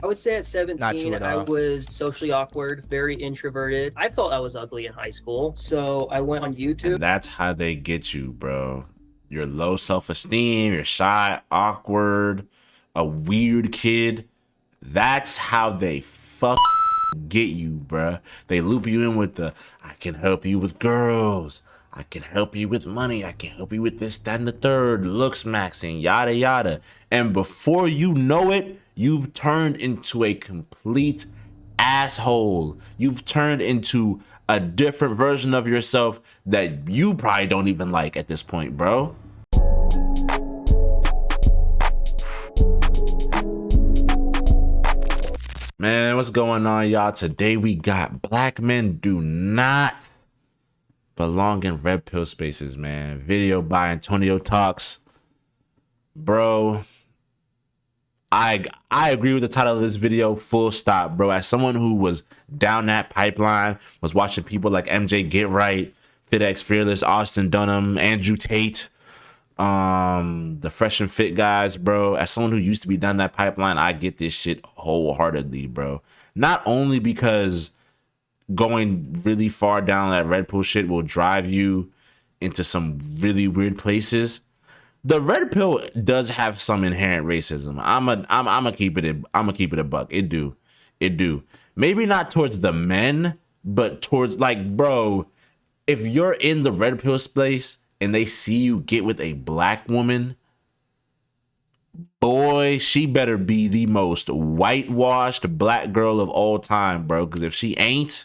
I would say at Not true 17, at I all. was socially awkward, very introverted. I felt I was ugly in high school, so I went on YouTube. And that's how they get you, bro. You're low self-esteem, you're shy, awkward, a weird kid. That's how they get you, bruh. They loop you in with the, I can help you with girls. I can help you with money. I can help you with this, that, and the third. Looks maxing, yada, yada. And before you know it, you've turned into a complete asshole. You've turned into a different version of yourself that you probably don't even like at this point, bro. Man, what's going on, y'all? Today we got black men do not belong in red pill spaces, man. Video by Antonio Talks. Bro, I agree with the title of this video, full stop, bro. As someone who was down that pipeline, was watching people like MJ Get Right, FitX Fearless, Austin Dunham, Andrew Tate, the Fresh and Fit guys, bro. As someone who used to be down that pipeline, I get this shit wholeheartedly, bro. Not only because going really far down that red pill shit will drive you into some really weird places. The red pill does have some inherent racism. I'm gonna keep it a buck. It do. Maybe not towards the men, but towards, like, bro, if you're in the red pill space and they see you get with a black woman, boy, she better be the most whitewashed black girl of all time, bro. Because if she ain't,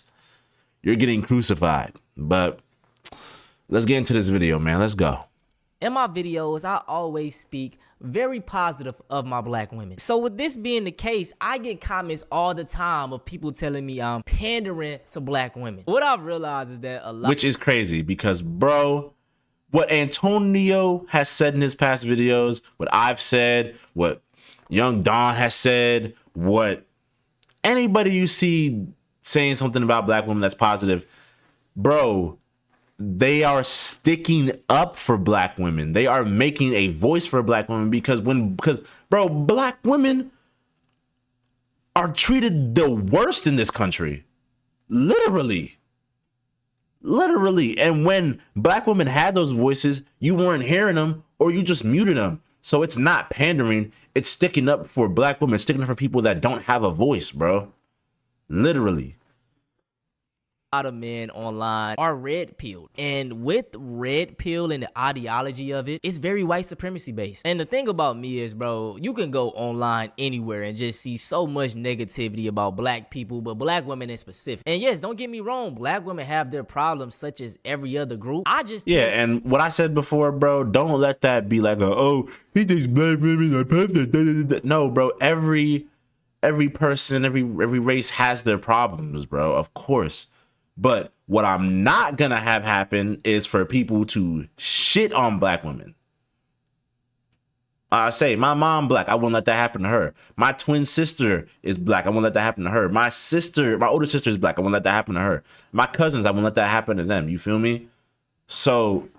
you're getting crucified. But let's get into this video, man. Let's go. In my videos, I always speak very positive of my black women. So with this being the case, I get comments all the time of people telling me I'm pandering to black women. What I've realized is that a lot— Which is crazy because, bro, what Antonio has said in his past videos, what I've said, what Young Don has said, what anybody you see saying something about black women that's positive, bro, they are sticking up for black women. They are making a voice for black women because bro, black women are treated the worst in this country. Literally. And when black women had those voices, you weren't hearing them or you just muted them. So it's not pandering. It's sticking up for black women, sticking up for people that don't have a voice, bro. Literally. A lot of men online are red pilled, and with red pill and the ideology of it, it's very white supremacy based. And the thing about me is, bro, you can go online anywhere and just see so much negativity about black people, but black women in specific. And yes, don't get me wrong, black women have their problems such as every other group. And what I said before, bro, don't let that be like oh, he thinks black women are perfect. No, bro, every person, every race has their problems, bro, of course. But what I'm not gonna have happen is for people to shit on black women. I say my mom black, I won't let that happen to her. My twin sister is black, I won't let that happen to her. My older sister is black, I won't let that happen to her. My cousins, I won't let that happen to them. You feel me? So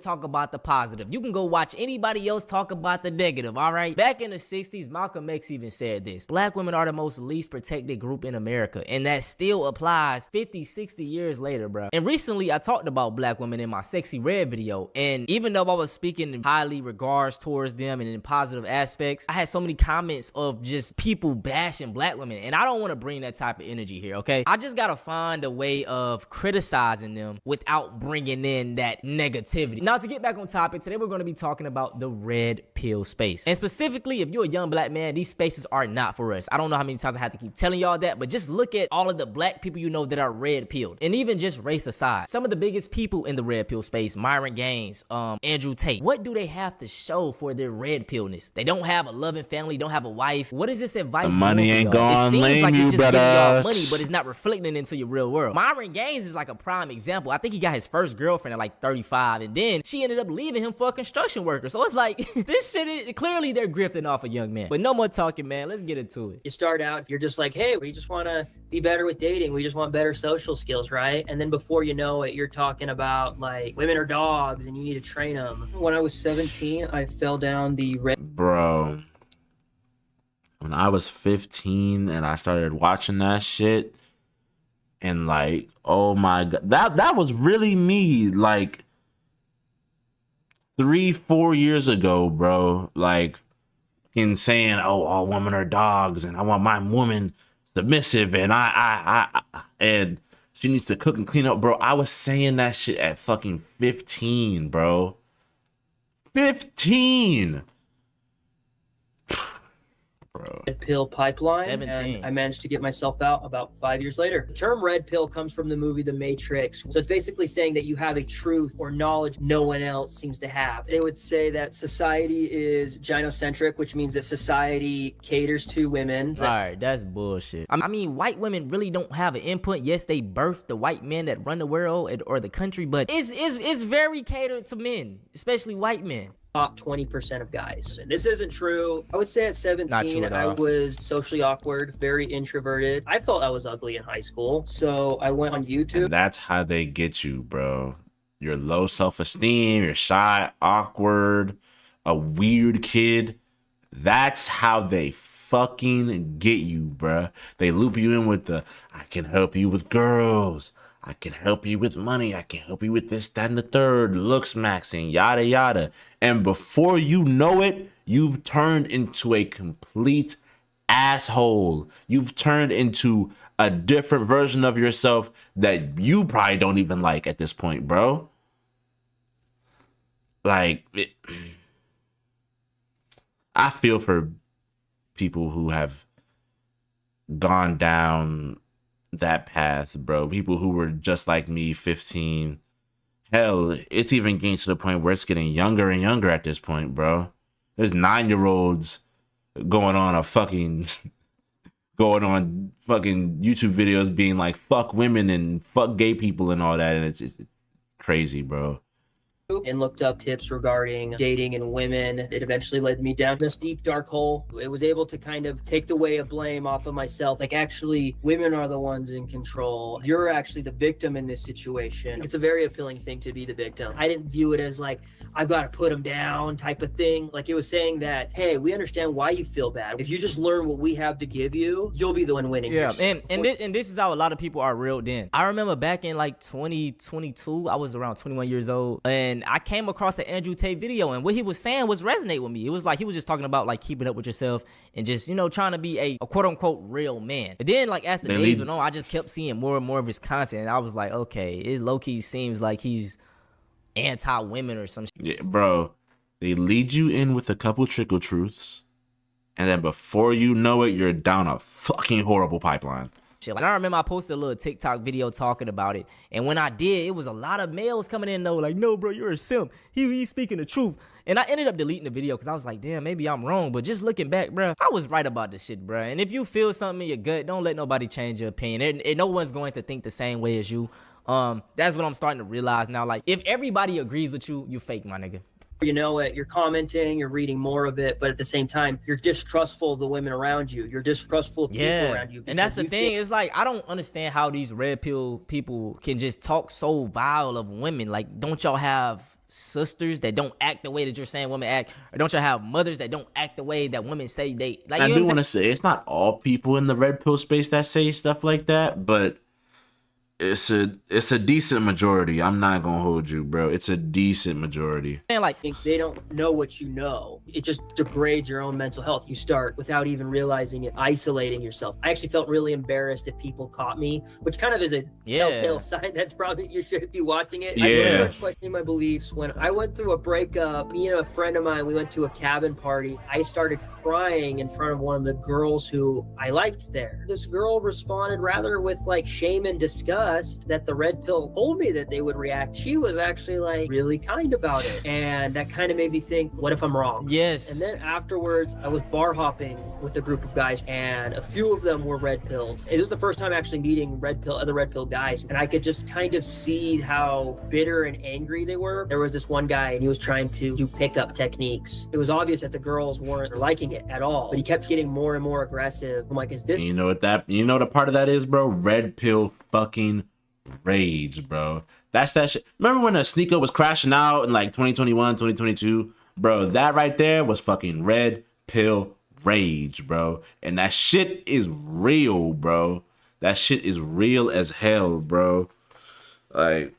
talk about the positive. You can go watch anybody else talk about the negative, all right? Back in the 60s, Malcolm X even said this: black women are the most least protected group in America, and that still applies 50, 60 years later, bro. And recently, I talked about black women in my Sexy Red video, and even though I was speaking in highly regards towards them and in positive aspects, I had so many comments of just people bashing black women, and I don't want to bring that type of energy here, okay? I just gotta find a way of criticizing them without bringing in that negativity. Now, to get back on topic, today we're going to be talking about the red pill space. And specifically, if you're a young black man, these spaces are not for us. I don't know how many times I have to keep telling y'all that, but just look at all of the black people you know that are red pilled. And even just race aside, some of the biggest people in the red pill space, Myron Gaines, Andrew Tate, what do they have to show for their red pillness? They don't have a loving family, don't have a wife. What is this advice? The money ain't gone. It seems like you, it's just giving y'all money, but it's not reflecting into your real world. Myron Gaines is like a prime example. I think he got his first girlfriend at like 35, and then she ended up leaving him for a construction worker. So it's like, this shit is clearly they're grifting off a young man. But no more talking, man. Let's get into it. You start out, you're just like, hey, we just want to be better with dating. We just want better social skills, right? And then before you know it, you're talking about like women are dogs and you need to train them. When I was 17, I fell down the red. Bro, when I was 15 and I started watching that shit, and like, oh my god, that was really me like 3-4 years ago, bro. Like, in saying, oh, all women are dogs, and I want my woman submissive, and and she needs to cook and clean up, bro. I was saying that shit at fucking 15, bro. 15. Bro. Red pill pipeline, 17. and I managed to get myself out about 5 years later. The term red pill comes from the movie The Matrix. So it's basically saying that you have a truth or knowledge no one else seems to have. They would say that society is gynocentric, which means that society caters to women. All right, that's bullshit. I mean, white women really don't have an input. Yes, they birthed the white men that run the world or the country, but it's very catered to men, especially white men. Top 20% of guys. And this isn't true. I would say at 17, at I all. was socially awkward, very introverted. I felt I was ugly in high school. So I went on YouTube. And that's how they get you, bro. You're low self-esteem, you're shy, awkward, a weird kid. That's how they fucking get you, bro. They loop you in with the, I can help you with girls, I can help you with money, I can help you with this, that, and the third, looks maxing, yada, yada. And before you know it, you've turned into a complete asshole. You've turned into a different version of yourself that you probably don't even like at this point, bro. Like, I feel for people who have gone down that path, bro. People who were just like me, 15. Hell, it's even getting to the point where it's getting younger and younger at this point, bro. There's 9-year-olds going on fucking YouTube videos being like, fuck women and fuck gay people and all that. And it's crazy, bro. And looked up tips regarding dating and women. It eventually led me down this deep dark hole. It was able to kind of take the weight of blame off of myself. Like, actually, women are the ones in control. You're actually the victim in this situation. It's a very appealing thing to be the victim. I didn't view it as like, I've got to put them down type of thing. Like, it was saying that, hey, we understand why you feel bad. If you just learn what we have to give you, you'll be the one winning. Yeah, and this is how a lot of people are reeled in. I remember back in like 2022, I was around 21 years old, and I came across an Andrew Tate video, and what he was saying was resonate with me. It was like he was just talking about like keeping up with yourself and just, you know, trying to be a quote unquote real man. And then like as the days went on, I just kept seeing more and more of his content, and I was like, okay, it low key seems like he's anti-women or some shit. Yeah, bro. They lead you in with a couple trickle truths, and then before you know it, you're down a fucking horrible pipeline. Like, I remember I posted a little TikTok video talking about it, and when I did, it was a lot of males coming in though, like, no, bro, you're a simp. He's speaking the truth. And I ended up deleting the video because I was like, damn, maybe I'm wrong. But just looking back, bro, I was right about this shit, bro. And if you feel something in your gut, don't let nobody change your opinion. And no one's going to think the same way as you. That's what I'm starting to realize now. Like, if everybody agrees with you, you fake, my nigga. You know it, you're commenting, you're reading more of it, but at the same time, you're distrustful of the women around you. You're distrustful of people around you. And that's the thing. It's like, I don't understand how these red pill people can just talk so vile of women. Like, don't y'all have sisters that don't act the way that you're saying women act? Or don't y'all have mothers that don't act the way that women say they like? I do want to say, it's not all people in the red pill space that say stuff like that, but it's a decent majority. I'm not gonna hold you, bro. It's a decent majority. And like, they don't know what you know. It just degrades your own mental health. You start, without even realizing it, isolating yourself. I actually felt really embarrassed if people caught me, which kind of is a telltale sign that's probably you should be watching it. Yeah. I started questioning my beliefs when I went through a breakup. Me and a friend of mine, we went to a cabin party. I started crying in front of one of the girls who I liked there. This girl responded rather with like shame and disgust that the red pill told me that they would react. She was actually like really kind about it, and that kind of made me think, what if I'm wrong? Yes. And then afterwards, I was bar hopping with a group of guys, and a few of them were red pilled. It was the first time actually meeting other red pill guys, and I could just kind of see how bitter and angry they were. There was this one guy, and he was trying to do pickup techniques. It was obvious that the girls weren't liking it at all, but he kept getting more and more aggressive. I'm like, is this? You know what the part of that is, bro? Red pill fucking rage, bro. That's that shit. Remember when a sneaker was crashing out in like 2021, 2022? Bro, that right there was fucking red pill rage, bro. And that shit is real, bro. That shit is real as hell, bro. Like,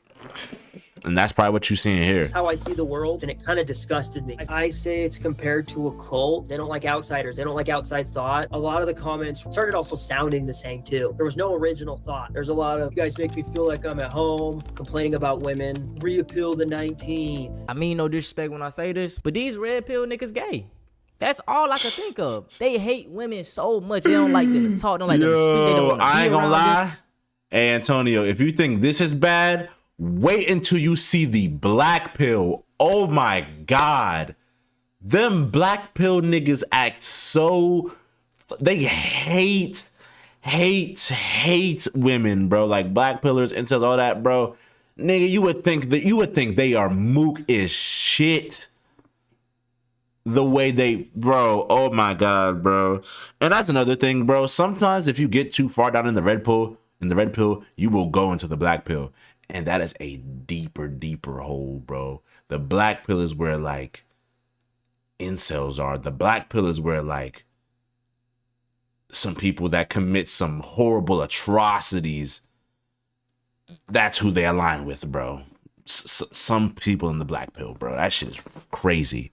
and that's probably what you're seeing here. That's how I see the world, and it kind of disgusted me. I say it's compared to a cult. They don't like outsiders. They don't like outside thought. A lot of the comments started also sounding the same too. There was no original thought. There's a lot of, you guys make me feel like I'm at home, complaining about women, re-appeal the 19th. I mean no disrespect when I say this, but these red pill niggas gay. That's all I could think of. They hate women so much. They don't like them to talk. They don't like them to speak. They don't want to I ain't be gonna around lie. them. Hey, Antonio, if you think this is bad, wait until you see the black pill. Oh my God. Them black pill niggas act so... They hate women, bro. Like black pillars, incels, all that, bro. Nigga, you would think they are mook as shit. The way they, bro, oh my God, bro. And that's another thing, bro. Sometimes if you get too far down in the red pill, you will go into the black pill. And that is a deeper hole, bro. The black pill is where, like, incels are. The black pill is where, like, some people that commit some horrible atrocities, that's who they align with, bro. Some people in the black pill, bro. That shit is crazy.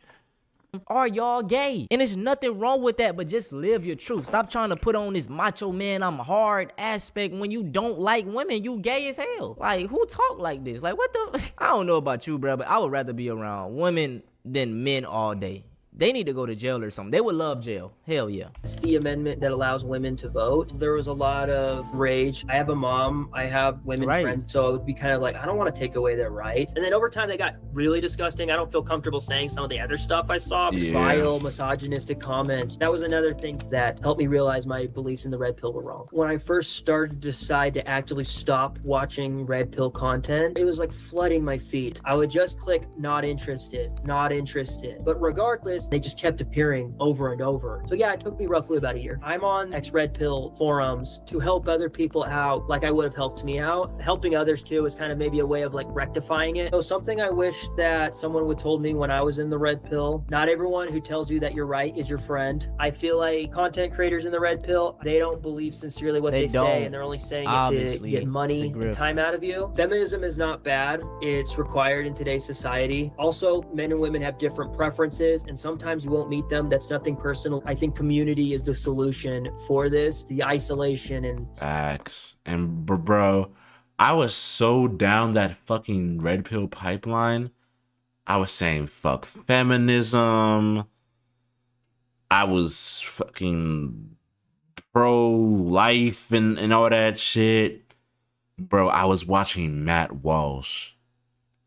Are y'all gay? And there's nothing wrong with that, but just live your truth. Stop trying to put on this macho man, I'm hard aspect when you don't like women. You gay as hell. Like, who talk like this? Like, what the? I don't know about you, bro, but I would rather be around women than men all day. They need to go to jail or something. They would love jail. Hell yeah. It's the amendment that allows women to vote. There was a lot of rage. I have a mom. I have women friends. So it would be kind of like, I don't want to take away their rights. And then over time, they got really disgusting. I don't feel comfortable saying some of the other stuff I saw. Vile, misogynistic comments. That was another thing that helped me realize my beliefs in the red pill were wrong. When I first started to decide to actively stop watching red pill content, it was like flooding my feed. I would just click not interested, not interested. But regardless, they just kept appearing over and over. So yeah, it took me roughly about a year. I'm on ex-red pill forums to help other people out like I would have helped me out. Helping others too is kind of maybe a way of like rectifying it. So something I wish that someone would told me when I was in the red pill, not everyone who tells you that you're right is your friend. I feel like content creators in the red pill, they don't believe sincerely what they say, and they're only saying it to get money and time out of you. Feminism is not bad. It's required in today's society. Also, men and women have different preferences, and sometimes you won't meet them. That's nothing personal. I think community is the solution for this. The isolation and facts. And bro, I was so down that fucking red pill pipeline. I was saying fuck feminism. I was fucking pro-life and all that shit. Bro, I was watching Matt Walsh.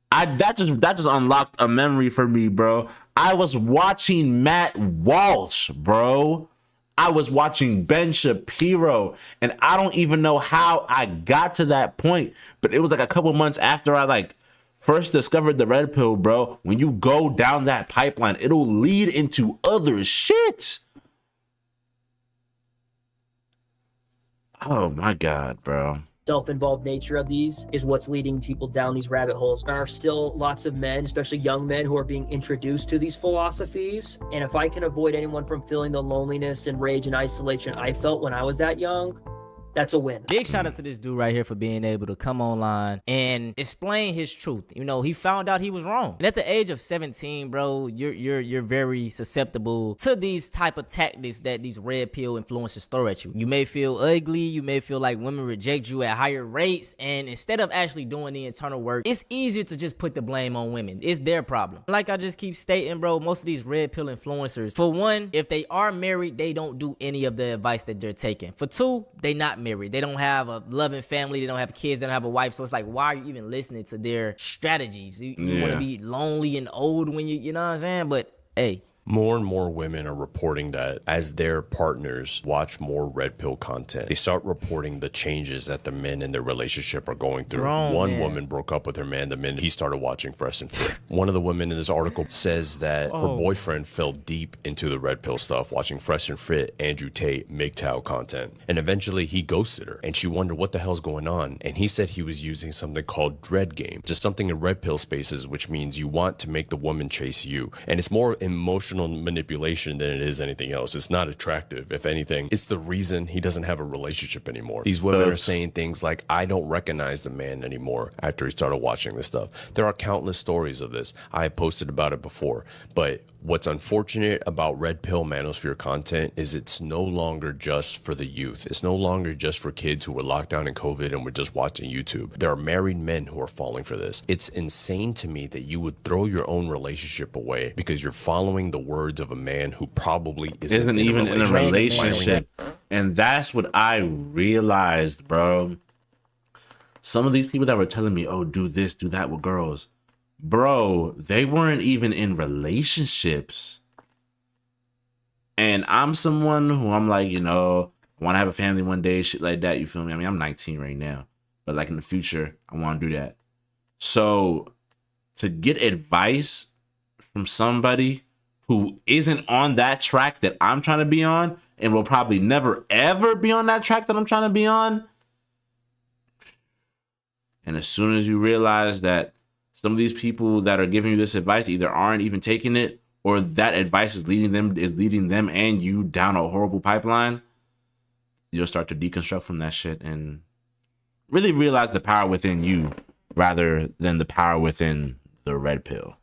That just unlocked a memory for me, bro. I was watching Matt Walsh, bro. I was watching Ben Shapiro, and I don't even know how I got to that point, but it was like a couple months after I like first discovered the red pill, bro. When you go down that pipeline, it'll lead into other shit. Oh my God, bro. Self-involved nature of these is what's leading people down these rabbit holes. There are still lots of men, especially young men, who are being introduced to these philosophies. And if I can avoid anyone from feeling the loneliness and rage and isolation I felt when I was that young, that's a win. Big shout out to this dude right here for being able to come online and explain his truth. You know, he found out he was wrong. And at the age of 17, bro, you're very susceptible to these type of tactics that these red pill influencers throw at you. You may feel ugly. You may feel like women reject you at higher rates. And instead of actually doing the internal work, it's easier to just put the blame on women. It's their problem. Like I just keep stating, bro, most of these red pill influencers, for one, if they are married, they don't do any of the advice that they're taking. For two, they not married. They don't have a loving family. They don't have kids. They don't have a wife. So it's like, why are you even listening to their strategies? You want to be lonely and old when you know what I'm saying? But hey. More and more women are reporting that as their partners watch more red pill content, they start reporting the changes that the men in their relationship are going through. One woman broke up with her man the minute he started watching Fresh and Fit. One of the women in this article says that her boyfriend fell deep into the red pill stuff, watching Fresh and Fit, Andrew Tate, MGTOW content. And eventually he ghosted her. And she wondered what the hell's going on. And he said he was using something called dread game, just something in red pill spaces, which means you want to make the woman chase you. And it's more emotional emotional manipulation than it is anything else. It's not attractive. If anything, it's the reason he doesn't have a relationship anymore. These women are saying things like, I don't recognize the man anymore after he started watching this stuff. There are countless stories of this. I have posted about it before. But what's unfortunate about red pill manosphere content is it's no longer just for the youth. It's no longer just for kids who were locked down in COVID and were just watching YouTube. There are married men who are falling for this. It's insane to me that you would throw your own relationship away because you're following the words of a man who probably isn't even in a relationship. And that's what I realized, bro. Some of these people that were telling me, oh, do this, do that with girls. Bro, they weren't even in relationships. And I'm someone who I'm like, you know, want to have a family one day, shit like that. You feel me? I mean, I'm 19 right now. But like in the future, I want to do that. So to get advice from somebody who isn't on that track that I'm trying to be on and will probably never, ever be on that track that I'm trying to be on. And as soon as you realize that some of these people that are giving you this advice either aren't even taking it or that advice is leading them and you down a horrible pipeline, you'll start to deconstruct from that shit and really realize the power within you rather than the power within the red pill.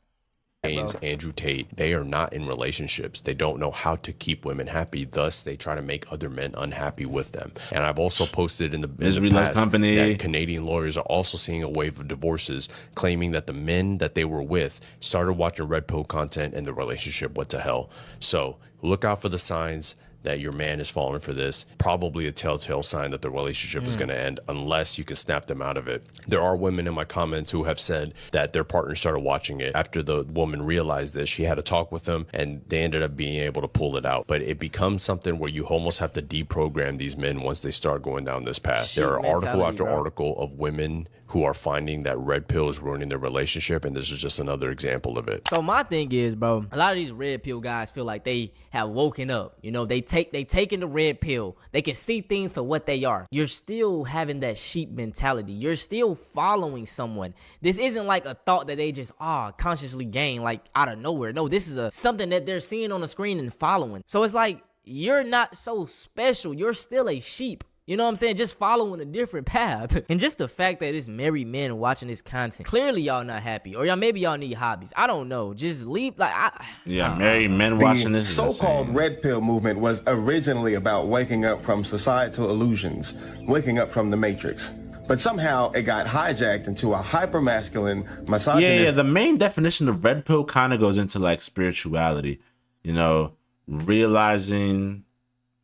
Andrew Tate, they are not in relationships. They don't know how to keep women happy. Thus, they try to make other men unhappy with them. And I've also posted in the past that Canadian lawyers are also seeing a wave of divorces, claiming that the men that they were with started watching red pill content and the relationship went to hell. So look out for the signs that your man is falling for this. Probably a telltale sign that the relationship is going to end unless you can snap them out of it. There are women in my comments who have said that their partner started watching it after the woman realized this. She had a talk with them and they ended up being able to pull it out. But it becomes something where you almost have to deprogram these men once they start going down this path. There are article after article of women who are finding that red pill is ruining their relationship, and this is just another example of it. So my thing is, bro, a lot of these red pill guys feel like they have woken up. You know, they taking the red pill. They can see things for what they are. You're still having that sheep mentality. You're still following someone. This isn't like a thought that they just consciously gain like out of nowhere. No, this is something that they're seeing on the screen and following. So it's like you're not so special. You're still a sheep. You know what I'm saying? Just following a different path. And just the fact that it's married men watching this content. Clearly y'all not happy. Or maybe y'all need hobbies. I don't know. Just leave married men watching this. The so-called red pill movement was originally about waking up from societal illusions, waking up from the matrix. But somehow it got hijacked into a hyper-masculine, misogynistic... Yeah, the main definition of red pill kind of goes into like spirituality. You know, realizing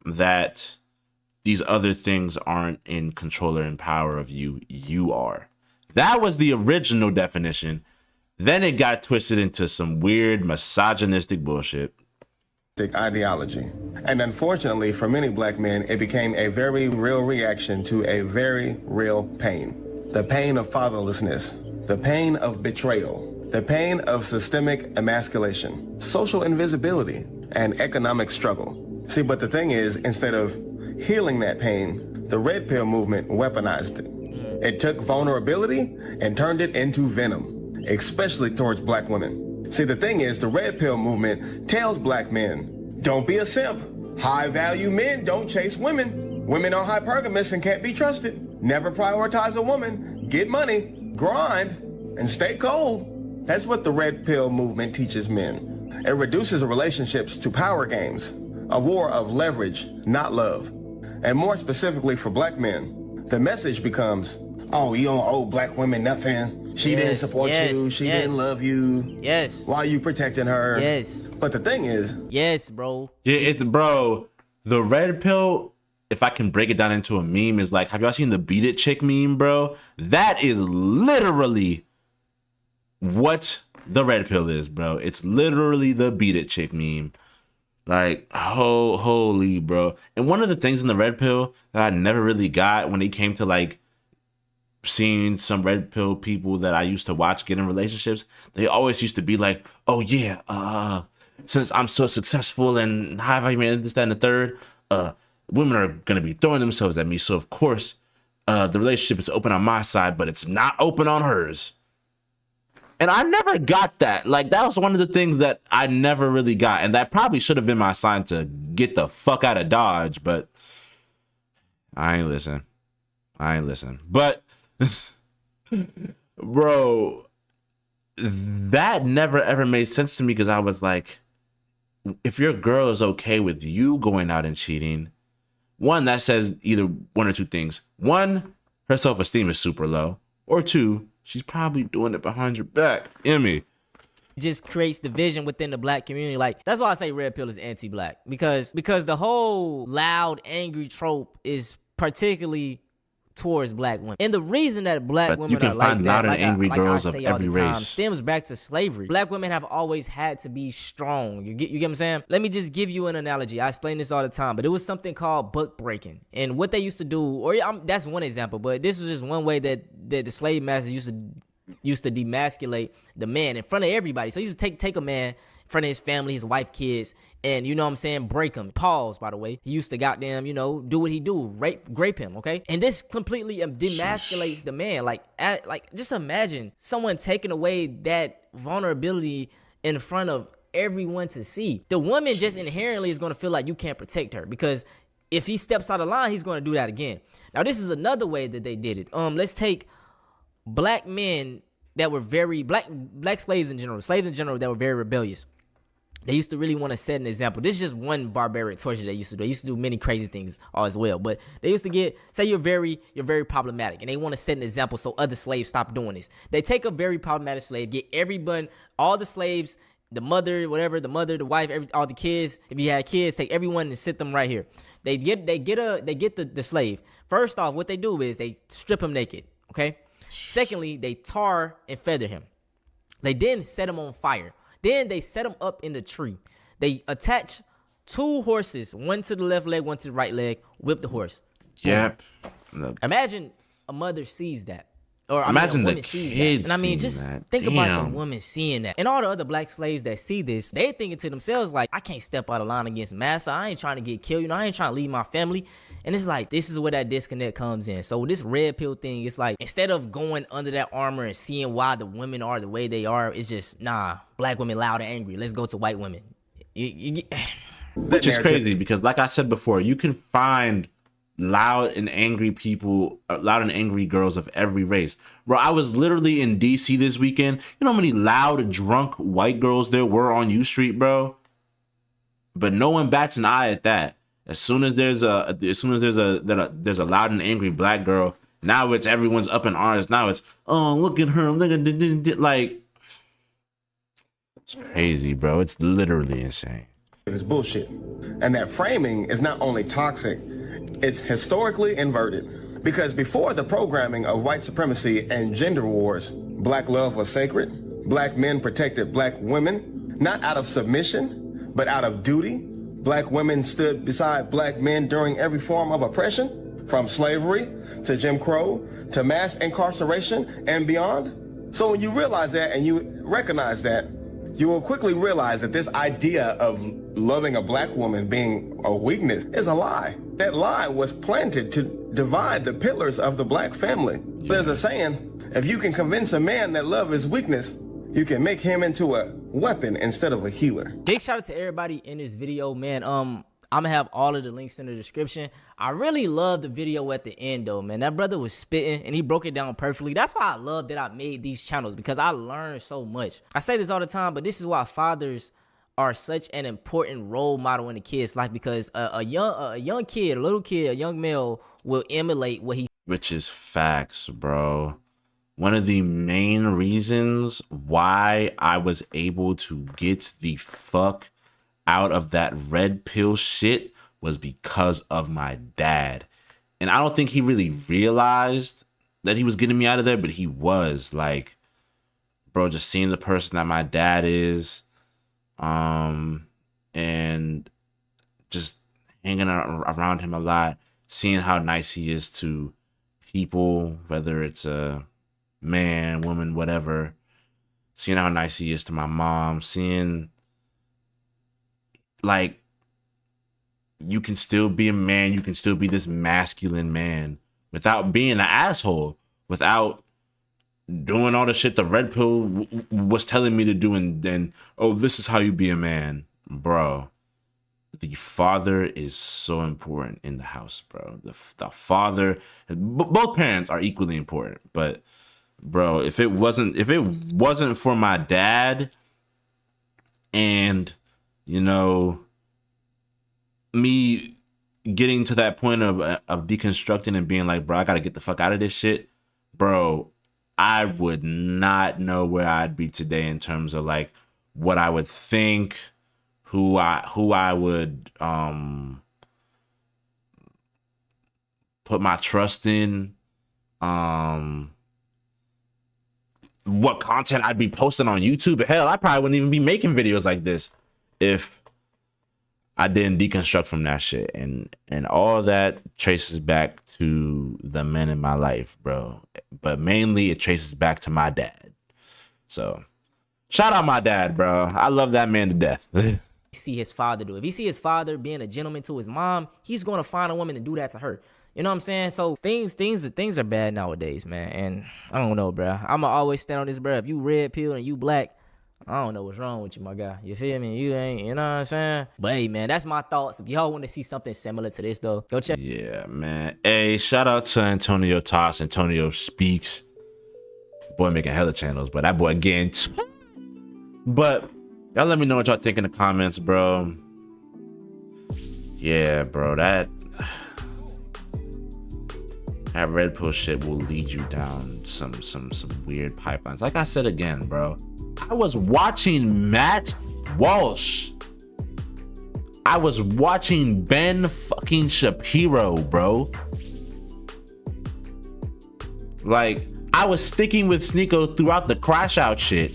that these other things aren't in control or in power of you. You are. That was the original definition. Then it got twisted into some weird misogynistic bullshit. ideology. And unfortunately for many black men, it became a very real reaction to a very real pain. The pain of fatherlessness, the pain of betrayal, the pain of systemic emasculation, social invisibility, and economic struggle. See, but the thing is, instead of healing that pain, the red pill movement weaponized it. It took vulnerability and turned it into venom, especially towards black women. See, the thing is, the red pill movement tells black men, don't be a simp. High value men don't chase women. Women are hypergamous and can't be trusted. Never prioritize a woman. Get money, grind, and stay cold. That's what the red pill movement teaches men. It reduces relationships to power games, a war of leverage, not love. And more specifically for black men, the message becomes, oh, you don't owe black women nothing. She didn't support you. She didn't love you. Yes. Why are you protecting her? Yes. But the thing is... Yes, bro. Yeah, it's, bro, the red pill, if I can break it down into a meme, is like, have y'all seen the Beat It chick meme, bro? That is literally what the red pill is, bro. It's literally the Beat It chick meme. Like, holy, bro. And one of the things in the red pill that I never really got when it came to, like, seeing some red pill people that I used to watch get in relationships, they always used to be like, oh, yeah, since I'm so successful and how have I made this, that, and the third, women are going to be throwing themselves at me. So, of course, the relationship is open on my side, but it's not open on hers. And I never got that. Like, that was one of the things that I never really got. And that probably should have been my sign to get the fuck out of Dodge. But I ain't listen. But, bro, that never ever made sense to me, because I was like, if your girl is okay with you going out and cheating, one, that says either one or two things. One, her self-esteem is super low. Or two, she's probably doing it behind your back. Emmy. Just creates division within the black community. Like, that's why I say red pill is anti-black, because the whole loud, angry trope is particularly towards black women. And the reason that black women you can are like find that, loud and angry girls of every race, stems back to slavery. Black women have always had to be strong. You get what I'm saying? Let me just give you an analogy. I explain this all the time, but it was something called book breaking. And what they used to do, or that's one example, but this was just one way that the slave masters used to demasculate the man in front of everybody. So he used to take a man in front of his family, his wife, kids, and you know what I'm saying, break him. Pause, by the way. He used to goddamn, do what he do, grape him, okay? And this completely demasculates the man. Like just imagine someone taking away that vulnerability in front of everyone to see. The woman just inherently is going to feel like you can't protect her, because if he steps out of line, he's going to do that again. Now, this is another way that they did it. Let's take black men that were black slaves in general that were very rebellious. They used to really want to set an example. This is just one barbaric torture they used to do. They used to do many crazy things as well. But they used to say you're very problematic, and they want to set an example so other slaves stop doing this. They take a very problematic slave, get everyone, all the slaves, the mother, the wife, all the kids. If you had kids, take everyone and sit them right here. They get the slave. First off, what they do is they strip him naked. Okay. Secondly, they tar and feather him. They then set him on fire. Then they set him up in the tree. They attach 2 horses, one to the left leg, one to the right leg, whip the horse. Yep. Imagine a mother sees that. Or imagine a woman the sees kids that. And I mean, just think about the woman seeing that. And all the other black slaves that see this, they thinking to themselves like, I can't step out of line against massa. I ain't trying to get killed. I ain't trying to leave my family. And it's like, this is where that disconnect comes in. So this red pill thing, it's like, instead of going under that armor and seeing why the women are the way they are, it's just, nah, black women loud and angry. Let's go to white women. Which is crazy, because like I said before, you can find loud and angry people, loud and angry girls of every race. Bro, I was literally in DC this weekend. You know how many loud, drunk white girls there were on U Street, bro? But no one bats an eye at that. As soon as there's a loud and angry black girl, now it's everyone's up in arms. Now it's, oh, look at her, like, it's crazy, bro. It's literally insane. It's bullshit. And that framing is not only toxic, it's historically inverted. Because before the programming of white supremacy and gender wars, black love was sacred. Black men protected black women, not out of submission, but out of duty. Black women stood beside black men during every form of oppression, from slavery to Jim Crow to mass incarceration and beyond. So when you realize that and you recognize that, you will quickly realize that this idea of loving a black woman being a weakness is a lie. That lie was planted to divide the pillars of the black family. There's a saying, if you can convince a man that love is weakness, you can make him into a weapon instead of a healer. Big shout out to everybody in this video, man. I'm gonna have all of the links in the description. I really love the video at the end though, man. That brother was spitting and he broke it down perfectly. That's why I love that I made these channels, because I learned so much. I say this all the time, but this is why fathers are such an important role model in a kid's life, because a young kid, a little kid, a young male will emulate what he. Which is facts, bro. One of the main reasons why I was able to get the fuck out of that red pill shit was because of my dad. And I don't think he really realized that he was getting me out of there, but he was. Like, bro, just seeing the person that my dad is, and just hanging around him a lot, seeing how nice he is to people, whether it's a man, woman, whatever, seeing how nice he is to my mom, seeing, like, you can still be a man, you can still be this masculine man without being an asshole, without doing all the shit the red pill was telling me to do, and then, oh, this is how you be a man, bro. The father is so important in the house, bro. The father, both parents are equally important, but bro, if it wasn't for my dad, and you know, me getting to that point of deconstructing and being like, bro, I gotta get the fuck out of this shit, bro, I would not know where I'd be today in terms of like what I would think, who I would put my trust in, what content I'd be posting on YouTube. Hell, I probably wouldn't even be making videos like this if I didn't deconstruct from that shit. And all that traces back to the men in my life, bro. But mainly it traces back to my dad. So shout out my dad, bro. I love that man to death. See his father do. If he see his father being a gentleman to his mom, he's gonna find a woman to do that to her. You know what I'm saying? So things are bad nowadays, man. And I don't know, bro. I'ma always stand on this, bro. If you red pill and you black, I don't know what's wrong with you, my guy. You feel me? You ain't, you know what I'm saying? But hey, man, that's my thoughts. If y'all want to see something similar to this, though, go check. Yeah, man. Hey, shout out to Antonio Talks, Antonio Speaks. Boy making hella channels, but that boy getting. But y'all let me know what y'all think in the comments, bro. Yeah, bro, that red pill shit will lead you down some weird pipelines. Like I said again, bro, I was watching Matt Walsh. I was watching Ben fucking Shapiro, bro. Like, I was sticking with Sneeko throughout the crash out shit,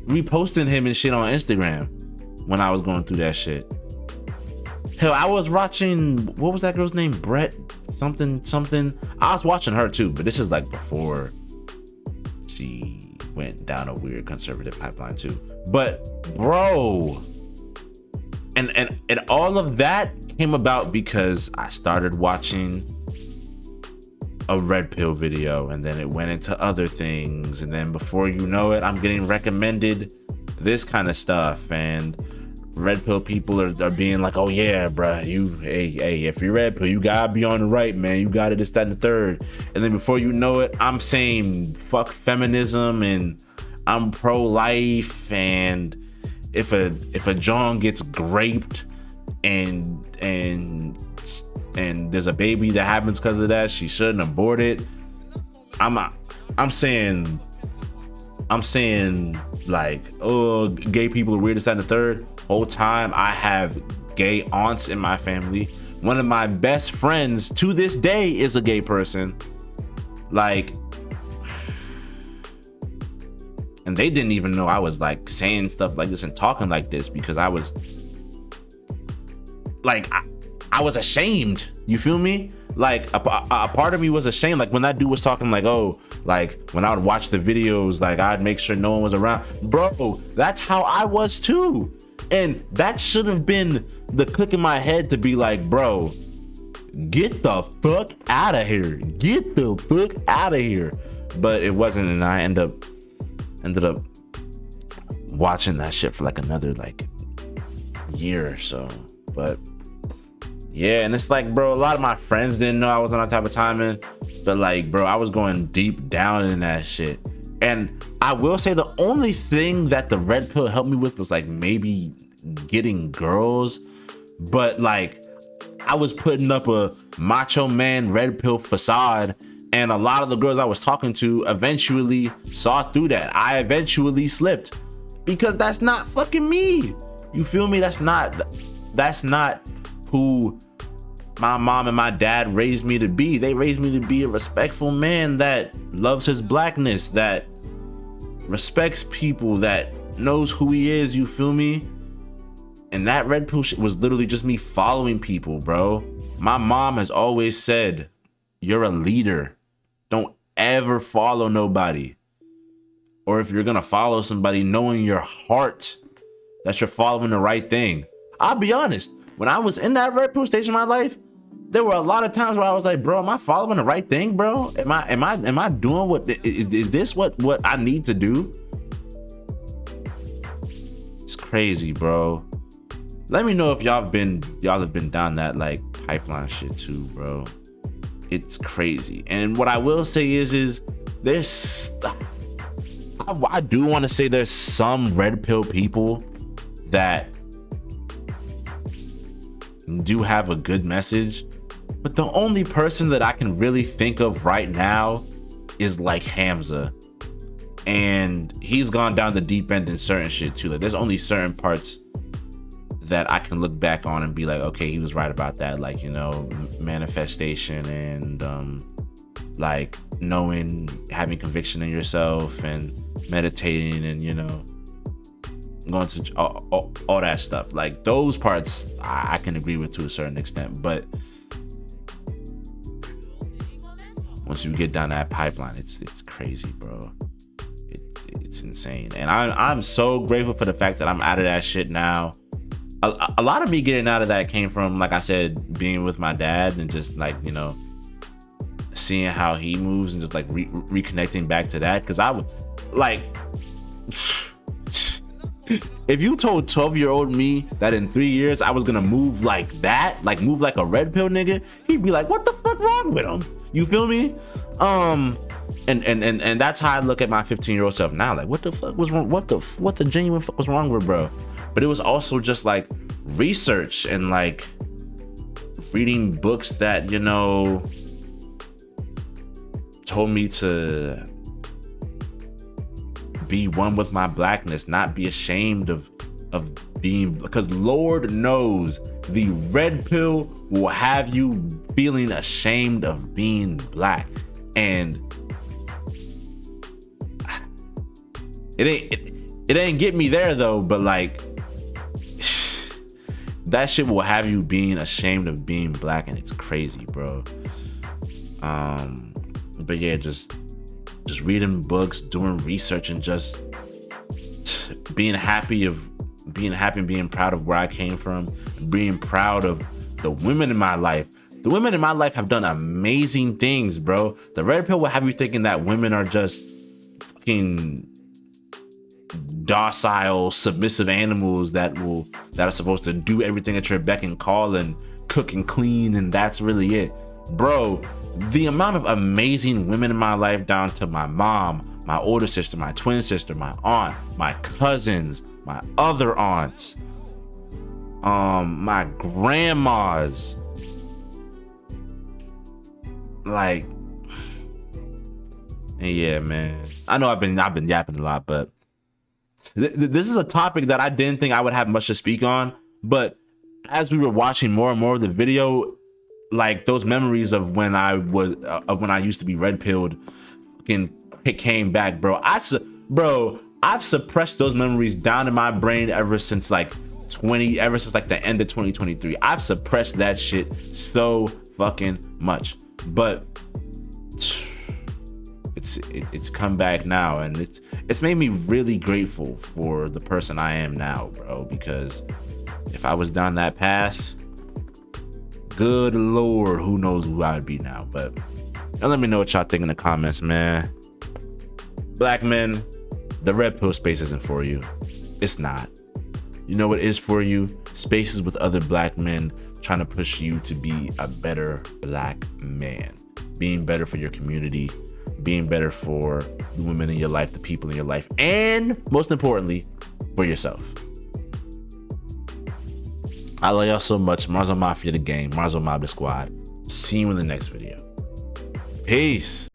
reposting him and shit on Instagram when I was going through that shit. Hell, I was watching, what was that girl's name? Brett something. I was watching her too, but this is like before she went down a weird conservative pipeline too. But bro, and all of that came about because I started watching a red pill video, and then it went into other things, and then before you know it, I'm getting recommended this kind of stuff, and red pill people are being like, oh yeah, bruh, hey, if you're red pill, you gotta be on the right, man. You got it, this, that, and the third. And then before you know it, I'm saying fuck feminism and I'm pro-life, and if a John gets raped and there's a baby that happens because of that, she shouldn't abort it. I'm saying like, oh, gay people are weird, this, that, and the third. Whole time I have gay aunts in my family. One of my best friends to this day is a gay person. Like, and they didn't even know I was like saying stuff like this and talking like this, because I was like, I was ashamed. You feel me? Like a part of me was ashamed. Like when that dude was talking like, oh, like when I would watch the videos, like I'd make sure no one was around. Bro, that's how I was too. And that should have been the click in my head to be like, bro, get the fuck out of here. Get the fuck out of here. But it wasn't, and I ended up watching that shit for like another like year or so. But yeah, and it's like, bro, a lot of my friends didn't know I was on that type of timing, but like, bro, I was going deep down in that shit. And I will say the only thing that the red pill helped me with was like maybe getting girls, but like I was putting up a macho man red pill facade, and a lot of the girls I was talking to eventually saw through that. I eventually slipped because that's not fucking me. You feel me? That's not who my mom and my dad raised me to be. They raised me to be a respectful man that loves his blackness, that respects people, that knows who he is. You feel me? And that red pill shit was literally just me following people, bro. My mom has always said, you're a leader. Don't ever follow nobody. Or if you're gonna follow somebody, knowing your heart that you're following the right thing. I'll be honest, when I was in that red pill stage in my life, there were a lot of times where I was like, bro, am I following the right thing, bro? Am I doing what is this what I need to do? It's crazy, bro. Let me know if y'all have been down that like pipeline shit too, bro. It's crazy. And what I will say is there's, I do want to say there's some red pill people that do have a good message, but the only person that I can really think of right now is like Hamza, and he's gone down the deep end in certain shit too. Like there's only certain parts that I can look back on and be like, okay, he was right about that. Like, you know, manifestation and like knowing, having conviction in yourself and meditating and, you know, going to all that stuff. Like those parts I can agree with to a certain extent, but once you get down that pipeline, it's crazy, bro. It's insane. And I'm so grateful for the fact that I'm out of that shit now. A lot of me getting out of that came from, like I said, being with my dad and just like, you know, seeing how he moves and just like reconnecting back to that. Because I would like, if you told 12-year-old me that in 3 years I was gonna move like that, like move like a red pill nigga, he'd be like, what the fuck wrong with him? You feel me? And that's how I look at my 15-year-old self now. Like, what the fuck was wrong? What the genuine fuck was wrong with bro? But it was also just like research and like reading books that, you know, told me to be one with my blackness, not be ashamed of being, because Lord knows the red pill will have you feeling ashamed of being black. And it ain't get me there though, but like that shit will have you being ashamed of being black, and it's crazy, bro. But yeah, just reading books, doing research, and just being happy and being proud of where I came from, being proud of the women in my life. The women in my life have done amazing things, bro. The red pill will have you thinking that women are just fucking docile, submissive animals that are supposed to do everything at your beck and call and cook and clean, and that's really it. Bro, the amount of amazing women in my life, down to my mom, my older sister, my twin sister, my aunt, my cousins, my other aunts, my grandmas, like, yeah, man. I know I've been yapping a lot, but this is a topic that I didn't think I would have much to speak on, but as we were watching more and more of the video, like those memories of when I used to be red pilled fucking came back, bro. I've suppressed those memories down in my brain ever since like the end of 2023. I've suppressed that shit so fucking much, but it's come back now, and it's made me really grateful for the person I am now, bro, because if I was down that path, good Lord, who knows who I would be now. But let me know what y'all think in the comments, man. Black men, the red pill space isn't for you. It's not. You know what is for you? Spaces with other black men trying to push you to be a better black man. Being better for your community, being better for the women in your life, the people in your life, and most importantly, for yourself. I love y'all so much. Marso Mafia the gang, Marso Mob the squad. See you in the next video. Peace.